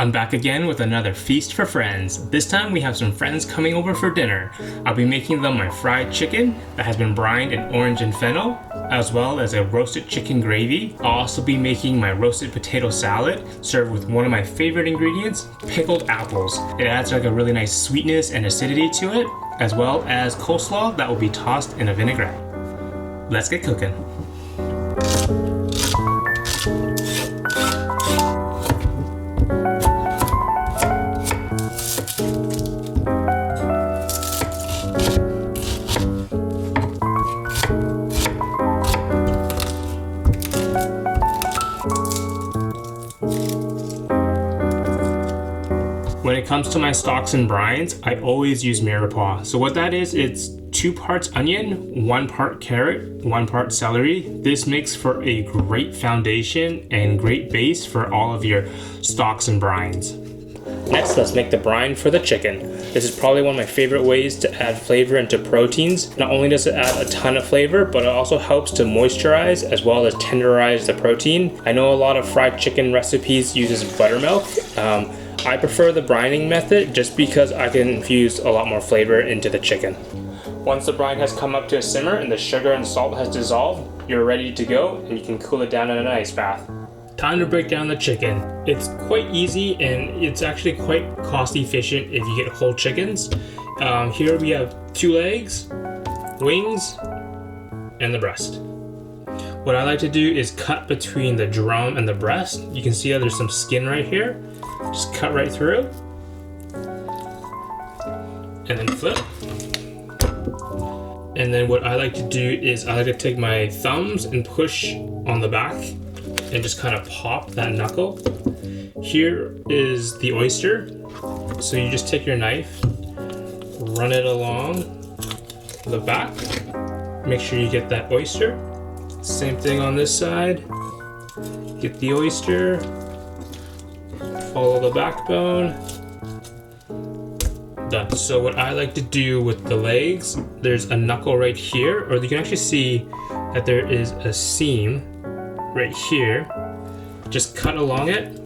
I'm back again with another feast for friends. This time we have some friends coming over for dinner. I'll be making them my fried chicken that has been brined in orange and fennel, as well as a roasted chicken gravy. I'll also be making my roasted potato salad, served with one of my favorite ingredients, pickled apples. It adds like a really nice sweetness and acidity to it, as well as coleslaw that will be tossed in a vinaigrette. Let's get cooking. When it comes to my stocks and brines, I always use mirepoix. So what that is, it's 2 parts onion, 1 part carrot, 1 part celery. This makes for a great foundation and great base for all of your stocks and brines. Next, let's make the brine for the chicken. This is probably one of my favorite ways to add flavor into proteins. Not only does it add a ton of flavor, but it also helps to moisturize as well as tenderize the protein. I know a lot of fried chicken recipes uses buttermilk. I prefer the brining method just because I can infuse a lot more flavor into the chicken. Once the brine has come up to a simmer and the sugar and salt has dissolved, you're ready to go and you can cool it down in an ice bath. Time to break down the chicken. It's quite easy and it's actually quite cost efficient if you get whole chickens. Here we have 2 legs, wings, and the breast. What I like to do is cut between the drum and the breast. You can see how there's some skin right here. Just cut right through. And then flip. And then what I like to do is I like to take my thumbs and push on the back and just kind of pop that knuckle. Here is the oyster. So you just take your knife, run it along the back. Make sure you get that oyster. Same thing on this side. Get the oyster. Follow the backbone. Done. So what I like to do with the legs, there's a knuckle right here, or you can actually see that there is a seam right here. Just cut along it.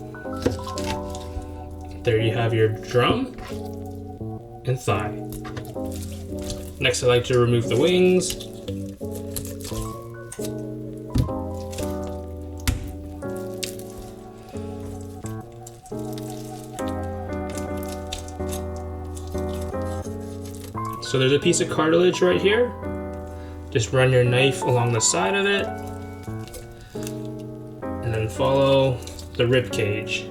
There you have your drum and thigh. Next, I like to remove the wings. So there's a piece of cartilage right here. Just run your knife along the side of it and then follow the rib cage.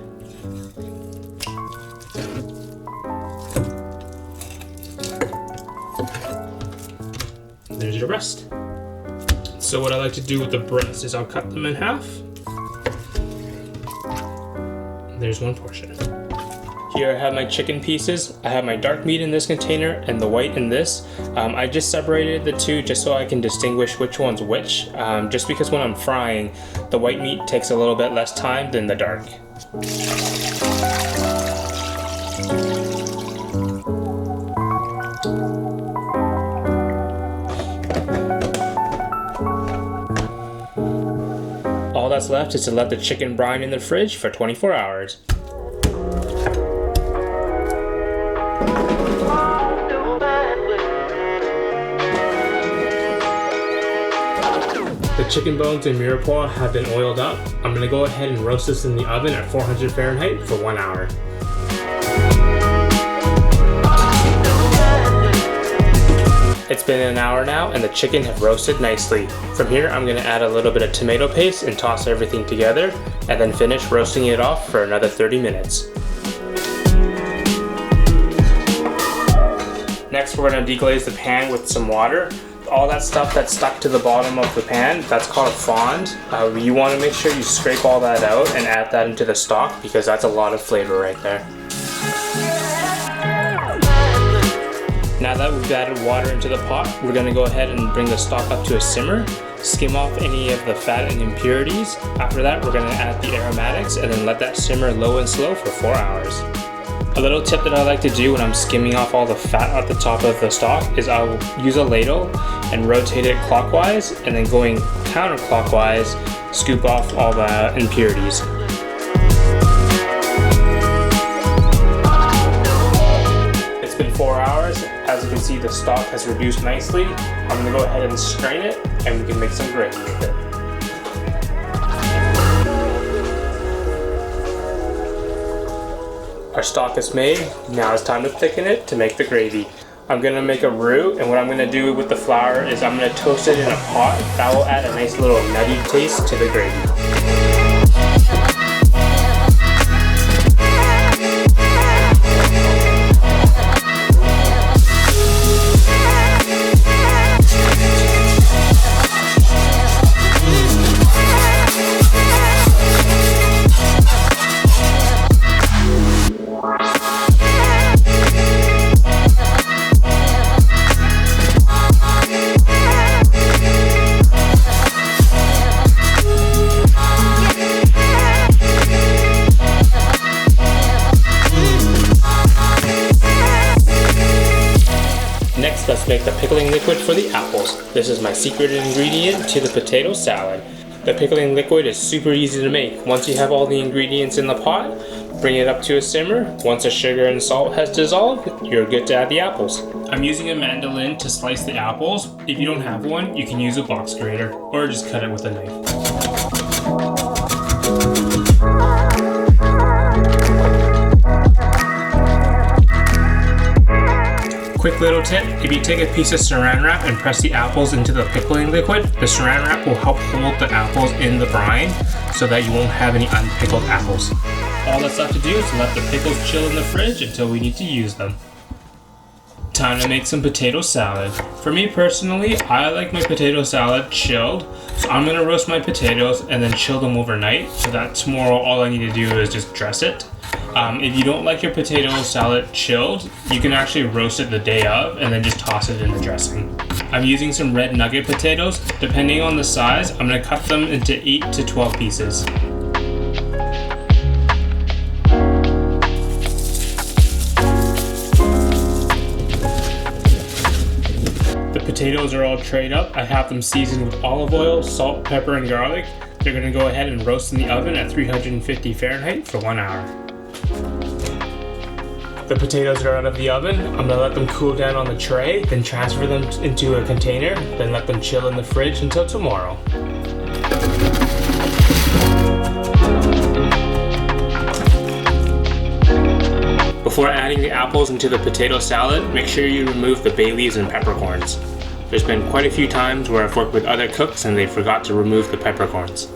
There's your breast. So what I like to do with the breast is I'll cut them in half. There's one portion. Here I have my chicken pieces. I have my dark meat in this container and the white in this. I just separated the two just so I can distinguish which one's which. Just because when I'm frying, the white meat takes a little bit less time than the dark. All that's left is to let the chicken brine in the fridge for 24 hours. The chicken bones and mirepoix have been oiled up. I'm going to go ahead and roast this in the oven at 400 Fahrenheit for 1 hour. It's been an hour now and the chicken have roasted nicely. From here I'm going to add a little bit of tomato paste and toss everything together and then finish roasting it off for another 30 minutes. Next we're going to deglaze the pan with some water. All that stuff that's stuck to the bottom of the pan, that's called a fond. You want to make sure you scrape all that out and add that into the stock because that's a lot of flavor right there. Now that we've added water into the pot, we're going to go ahead and bring the stock up to a simmer. Skim off any of the fat and impurities. After that, we're going to add the aromatics and then let that simmer low and slow for 4 hours. A little tip that I like to do when I'm skimming off all the fat at the top of the stock is I'll use a ladle and rotate it clockwise and then going counterclockwise, scoop off all the impurities. see the stock has reduced nicely. I'm gonna go ahead and strain it and we can make some gravy with it. Our stock is made. Now it's time to thicken it to make the gravy. I'm gonna make a roux, and what I'm gonna do with the flour is I'm gonna toast it in a pot. That will add a nice little nutty taste to the gravy. Next, let's make the pickling liquid for the apples. This is my secret ingredient to the potato salad. The pickling liquid is super easy to make. Once you have all the ingredients in the pot, bring it up to a simmer. Once the sugar and salt has dissolved, you're good to add the apples. I'm using a mandolin to slice the apples. If you don't have one, you can use a box grater or just cut it with a knife. Quick little tip, if you take a piece of saran wrap and press the apples into the pickling liquid, the saran wrap will help hold the apples in the brine so that you won't have any unpickled apples. All that's left to do is let the pickles chill in the fridge until we need to use them. Time to make some potato salad. For me personally, I like my potato salad chilled, so I'm gonna roast my potatoes and then chill them overnight so that tomorrow all I need to do is just dress it. If you don't like your potato salad chilled, you can actually roast it the day of and then just toss it in the dressing. I'm using some red nugget potatoes. Depending on the size, I'm gonna cut them into 8 to 12 pieces. The potatoes are all trayed up. I have them seasoned with olive oil, salt, pepper, and garlic. They're gonna go ahead and roast in the oven at 350 Fahrenheit for 1 hour. The potatoes are out of the oven. I'm gonna let them cool down on the tray, then transfer them into a container, then let them chill in the fridge until tomorrow. Before adding the apples into the potato salad, make sure you remove the bay leaves and peppercorns. There's been quite a few times where I've worked with other cooks and they forgot to remove the peppercorns.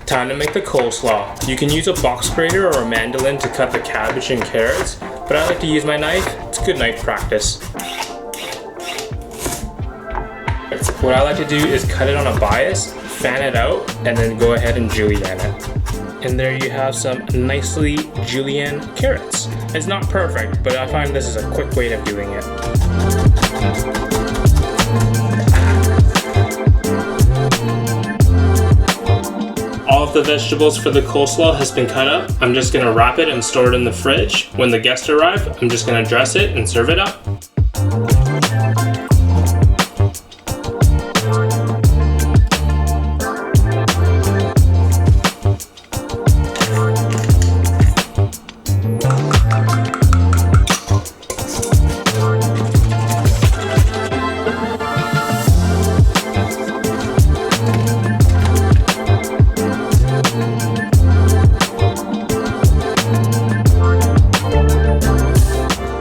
Time to make the coleslaw. You can use a box grater or a mandolin to cut the cabbage and carrots, but I like to use my knife. It's good knife practice. What I like to do is cut it on a bias, fan it out, and then go ahead and julienne it. And there you have some nicely julienne carrots. It's not perfect, but I find this is a quick way of doing it. All of the vegetables for the coleslaw has been cut up. I'm just gonna wrap it and store it in the fridge. When the guests arrive, I'm just gonna dress it and serve it up.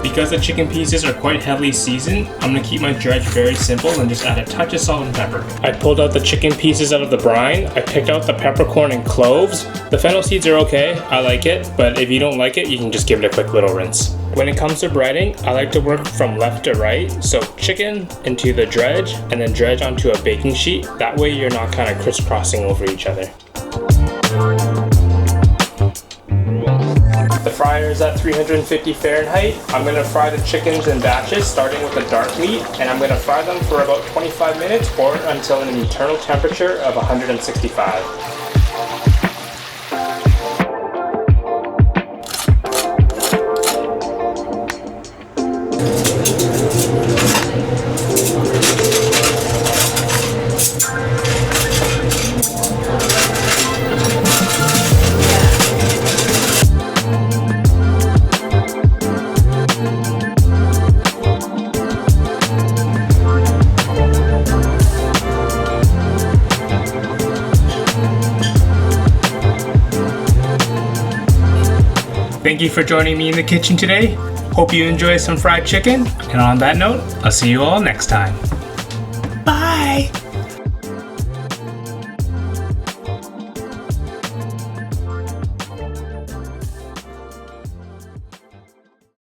Because the chicken pieces are quite heavily seasoned, I'm going to keep my dredge very simple and just add a touch of salt and pepper. I pulled out the chicken pieces out of the brine. I picked out the peppercorn and cloves. The fennel seeds are okay, I like it, but if you don't like it, you can just give it a quick little rinse. When it comes to breading, I like to work from left to right. So chicken into the dredge and then dredge onto a baking sheet. That way you're not kind of crisscrossing over each other. The fryer is at 350 Fahrenheit. I'm going to fry the chickens in batches, starting with the dark meat, and I'm going to fry them for about 25 minutes or until an internal temperature of 165. Thank you for joining me in the kitchen today. Hope you enjoy some fried chicken. And on that note, I'll see you all next time. Bye!